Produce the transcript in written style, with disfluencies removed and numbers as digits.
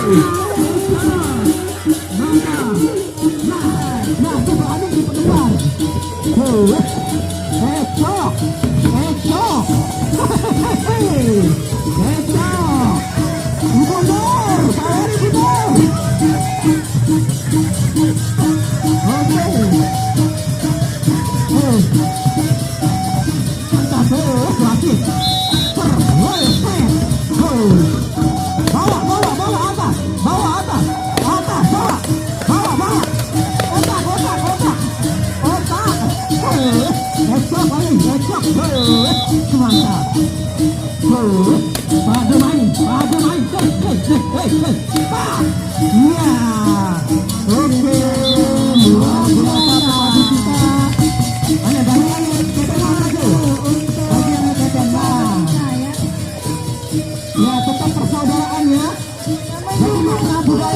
Nah, coba ada di depan. Cocok. Mundur, kawari mundur. Oke. Entah terus lagi. Bawa atas. Otak. Esok paling, mantap. Pada main. Ya, oke. Luar biasa kita. Hanya bagian ketenangan aja. Bagian ketenangan. Ya, tetap persaudaraan ya. Bagaimana budaya?